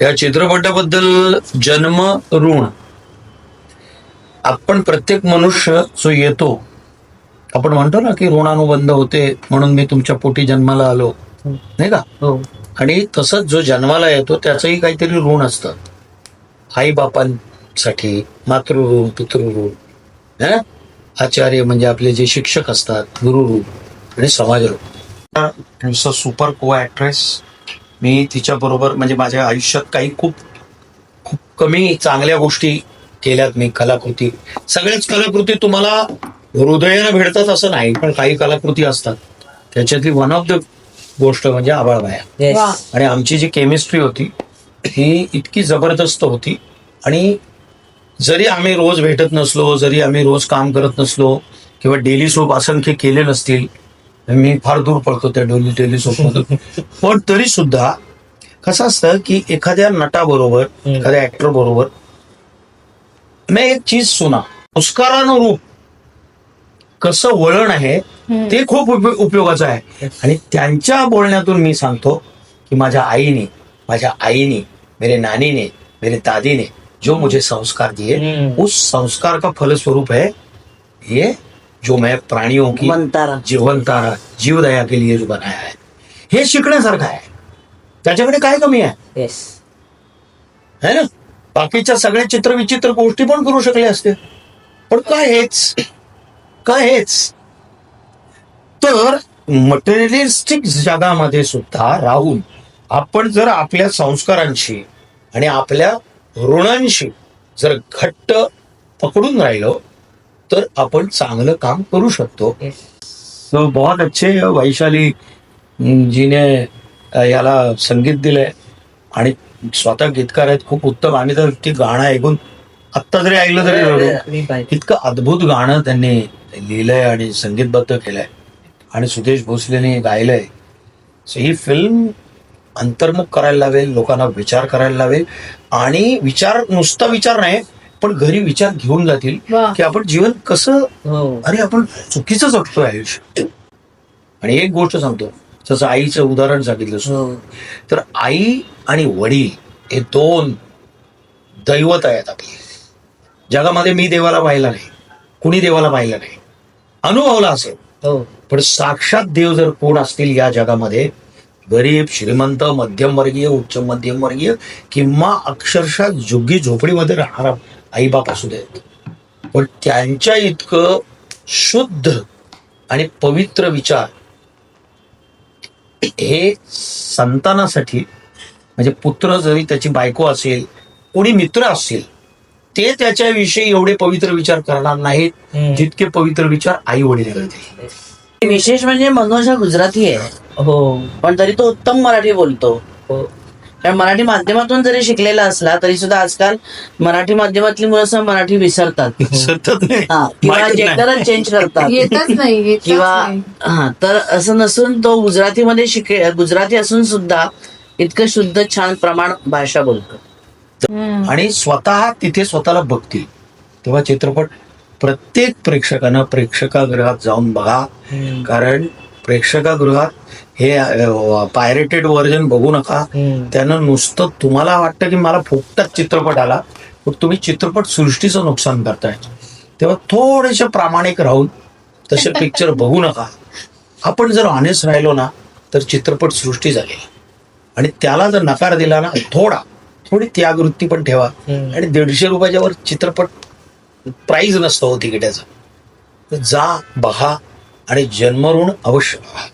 या चित्रपटाबद्दल जन्म ऋण. आपण प्रत्येक मनुष्य जो येतो, आपण म्हणतो ना की ऋणानुबंध होते म्हणून मी तुमच्या पोटी जन्माला आलो, नाही का? हो. आणि तसंच जो जन्माला येतो त्याचंही काहीतरी ऋण असतं. आई बापांसाठी मातृऋण, पितृऋण, आचार्य म्हणजे आपले जे शिक्षक असतात, गुरुऋण आणि समाजऋण. सुपर को ऍक्ट्रेस. मी तिच्या बरोबर म्हणजे माझ्या आयुष्यात काही खूप खूप कमी चांगल्या गोष्टी केल्यात. मी कलाकृती, सगळ्याच कलाकृती तुम्हाला हृदयानं भेटतात असं नाही, पण काही कलाकृती असतात. त्याच्यातली वन ऑफ द गोष्ट म्हणजे आबाळबाया. Yes. आणि आमची जी केमिस्ट्री होती ही इतकी जबरदस्त होती. आणि जरी आम्ही रोज भेटत नसलो, जरी आम्ही रोज काम करत नसलो किंवा डेली सोप असंख्य केले नसतील, मी फार दूर पडतो त्या डेली सोपमधून, पण तरी सुद्धा कसं असतं की एखाद्या नटाबरोबर, एखाद्या ऍक्टर बरोबर मी एक चीज सुना, संस्कारानुरूप कसं वळण आहे ते खूप उपयोगाचं आहे. आणि त्यांच्या बोलण्यातून मी सांगतो की माझ्या आईने, मेरे नानी ने, मेरे दादी ने जो मुझे संस्कार दिए, उस संस्कार का फलस्वरूप है ये जो मैं प्राणियों की जीवनतारा, जीवदया के लिए जो बनाया है. हे शिकण्यासारखं आहे. त्याच्याकडे काय कमी आहे? Yes. है ना? बाकीच्या सगळ्या चित्रविचित्र गोष्टी पण करू शकले असते, पण काय हेच तर मटेरियलिस्टिक जगामध्ये सुद्धा राहून आपण जर आपल्या संस्कारांशी आणि आपल्या ऋणांशी जर घट्ट पकडून राहिलो तर आपण चांगलं काम करू शकतो. तो बहुत अच्छे वैशाली जीने याला संगीत दिलंय आणि स्वतः गीतकार आहेत, खूप उत्तम. आम्ही तर ते गाणं ऐकून आत्ता जरी ऐकलं तरी रडू. इतकं अद्भुत गाणं त्यांनी लिहिलंय आणि संगीतबद्ध केलंय आणि सुदेश भोसलेने गायलंय. ही फिल्म अंतर्मुख करायला लावेल, लोकांना विचार करायला लावेल. आणि नुसता विचार नाही, पण घरी विचार घेऊन जातील की आपण जीवन कसं, अरे आपण चुकीचं जगतोय आयुष्य. आणि एक गोष्ट सांगतो, जसं आईचं उदाहरण सांगितलं, तर आई आणि वडील हे दोन दैवत आहेत आपले जगामध्ये. मी देवाला पाहिला नाही, कुणी देवाला पाहिलं नाही, अनुभवला असेल, पण साक्षात देव जर कोण असतील या जगामध्ये, गरीब, श्रीमंत, मध्यमवर्गीय, उच्च मध्यमवर्गीय किंवा अक्षरशः झुग्गी झोपडीमध्ये राहणारा आईबाप असू देत, पण त्यांच्या इतकं शुद्ध आणि पवित्र विचार हे संतानासाठी, म्हणजे पुत्र जरी त्याची बायको असेल, कोणी मित्र असतील, ते त्याच्याविषयी एवढे पवित्र विचार करणार नाहीत जितके पवित्र विचार आई वडील करतील. विशेष म्हणजे मनोज हा गुजराती आहे, पण तरी तो उत्तम मराठी बोलतो. कारण मराठी माध्यमातून जरी शिकलेला असला तरी सुद्धा आजकाल मराठी माध्यमातली मुलं मराठी विसरतात किंवा जेंडरच चेंज करतात किंवा तर असं नसून तो गुजराती असून सुद्धा इतकं शुद्ध छान प्रमाण भाषा बोलतो. आणि स्वतः तिथे स्वतःला बघतील तेव्हा चित्रपट प्रत्येक प्रेक्षकानं प्रेक्षकागृहात जाऊन बघा. कारण प्रेक्षकागृहात हे पायरेटेड व्हर्जन बघू नका. त्यानं नुसतं तुम्हाला वाटतं की मला फुकटाच चित्रपट आला, पण तुम्ही चित्रपट सृष्टीचं नुकसान करताय. तेव्हा थोडेसे प्रामाणिक राहून तसे पिक्चर बघू नका. आपण जर ऑनेस्ट राहिलो ना तर चित्रपट सृष्टी झाली. आणि त्याला जर नकार दिला ना, थोडी त्यागवृत्ती पण ठेवा. आणि 150 रुपयाच्या वर चित्रपट प्राईज नसतो तिकिटाचं. जा, बघा आणि जन्मऋण अवश्य बघा.